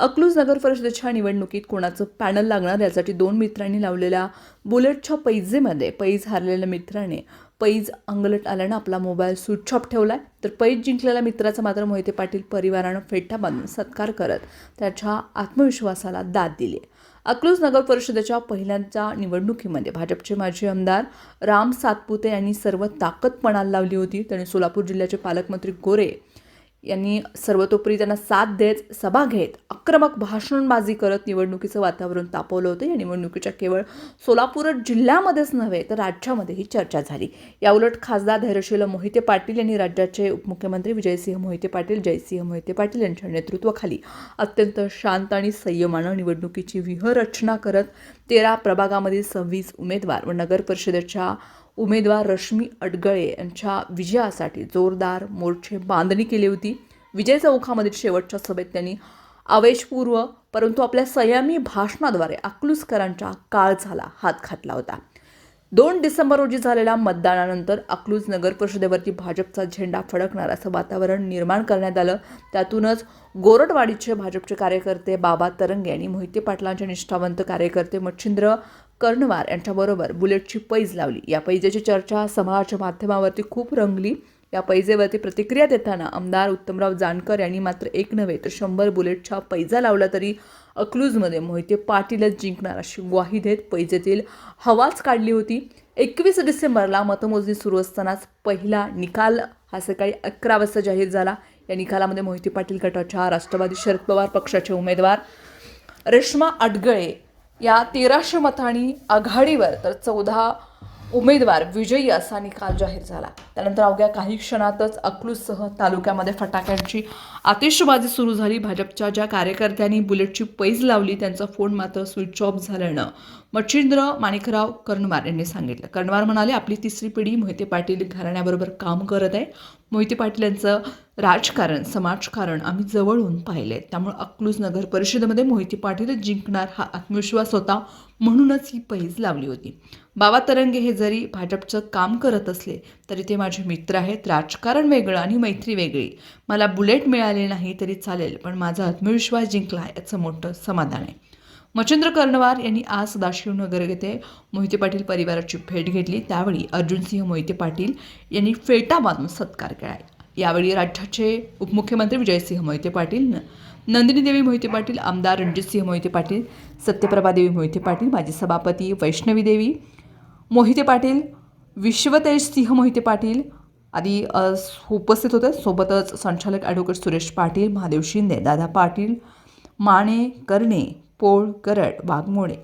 अकलूज नगर परिषदेच्या निवडणुकीत कोणाचं पॅनल लागणार यासाठी दोन मित्रांनी लावलेल्या बुलेटच्या पैजेमध्ये पैज हारलेल्या मित्राने पैज अंगलट आल्यानं आपला मोबाईल स्विच ऑफ ठेवलाय, तर पैज जिंकलेल्या मित्राचा मात्र मोहिते पाटील परिवारानं फेटा बांधून सत्कार करत त्याच्या आत्मविश्वासाला दाद दिली. अकलूज नगर परिषदेच्या पहिल्यांच्या निवडणुकीमध्ये भाजपचे माजी आमदार राम सातपुते यांनी सर्व ताकद पणाला लावली होती. त्यांनी सोलापूर जिल्ह्याचे पालकमंत्री गोरे यांनी सर्वतोपरी त्यांना साथ देत, सभा घेत, आक्रमक भाषणबाजी करत निवडणुकीचं वातावरण तापवलं होतं. या निवडणुकीच्या केवळ सोलापूर जिल्ह्यामध्येच नव्हे तर राज्यामध्येही चर्चा झाली. याउलट खासदार धैर्यशील मोहिते पाटील यांनी राज्याचे उपमुख्यमंत्री विजयसिंह मोहिते पाटील, जयसिंह मोहिते पाटील यांच्या नेतृत्वाखाली अत्यंत शांत आणि संयमानं निवडणुकीची व्यूहरचना करत 13 प्रभागामधील 26 उमेदवार व नगर परिषदेच्या उमेदवार रश्मी अडगळे यांच्या विजयासाठी जोरदार मोर्चे बांधणी केली होती. विजय चौकामधील शेवटच्या सभेत त्यांनी आवेशपूर्व परंतु आपल्या संयमी भाषणाद्वारे अकलूजकरांच्या काळजाला हात घातला होता. 2 डिसेंबर रोजी झालेल्या मतदानानंतर अकलूज नगर परिषदेवरती भाजपचा झेंडा फडकणार असं वातावरण निर्माण करण्यात आलं. त्यातूनच गोरटवाडीचे भाजपचे कार्यकर्ते बाबा तरंगे आणि मोहिते पाटलांचे निष्ठावंत कार्यकर्ते मच्छिंद्र कर्णवार यांच्याबरोबर बुलेटची पैज लावली. या पैजेची चर्चा समाज माध्यमावरती खूप रंगली. या पैजेवरती प्रतिक्रिया देताना आमदार उत्तमराव जानकर यांनी मात्र एक नव्हे तर 100 बुलेटच्या पैजा लावला तरी अकलूजमध्ये मोहिते पाटीलच जिंकणार अशी ग्वाही देत पैजेतील हवाच काढली होती. 21 डिसेंबरला मतमोजणी सुरू असतानाच पहिला निकाल हा सकाळी 11 वाजता जाहीर झाला. या निकालामध्ये मोहिते पाटील गटाच्या राष्ट्रवादी शरद पवार पक्षाचे उमेदवार रेश्मा अडगळे या 1300 मतांनी आघाडीवर तर 14 उमेदवार विजयी असा निकाल जाहीर झाला. त्यानंतर अवघ्या काही क्षणातच अकलूजसह तालुक्यामध्ये फटाक्यांची आतिषबाजी सुरू झाली. भाजपच्या ज्या कार्यकर्त्यांनी बुलेटची पैज लावली त्यांचा फोन मात्र स्विच ऑफ झाल्यानं मच्छिंद्र माणिकराव कर्णवार यांनी सांगितलं. कर्णवार म्हणाले, आपली 3री पिढी मोहिते पाटील घराण्याबरोबर काम करत आहे. मोहिते पाटील यांचं राजकारण, समाजकारण आम्ही जवळून पाहिले. त्यामुळे अकलूज नगर परिषदेमध्ये मोहिते पाटीलच जिंकणार हा आत्मविश्वास होता, म्हणूनच ही पैज लावली होती. बाबा तरंगे हे जरी भाजपचं काम करत असले तरी ते माझे मित्र आहेत. राजकारण वेगळं आणि मैत्री वेगळी. मला बुलेट मिळाले नाही तरी चालेल, पण माझा आत्मविश्वास जिंकला याचं मोठं समाधान आहे. मच्छिंद्र कर्णवार यांनी आज सदाशिवनगर येथे मोहिते पाटील परिवाराची भेट घेतली. त्यावेळी अर्जुनसिंह मोहिते पाटील यांनी फेटा बांधून सत्कार केला. यावेळी राज्याचे उपमुख्यमंत्री विजयसिंह मोहिते पाटील, नंदिनी देवी मोहिते पाटील, आमदार रणजितसिंह मोहिते पाटील, सत्यप्रभा देवी मोहिते पाटील, माजी सभापती वैष्णवी देवी मोहिते पाटील, विश्वतेज सिंह मोहिते पाटील आदी उपस्थित होते. सोबतच संचालक ॲडव्होकेट सुरेश पाटील, महादेव शिंदे, दादा पाटील, माने, करणे, पोळ, करड, वाघमोडे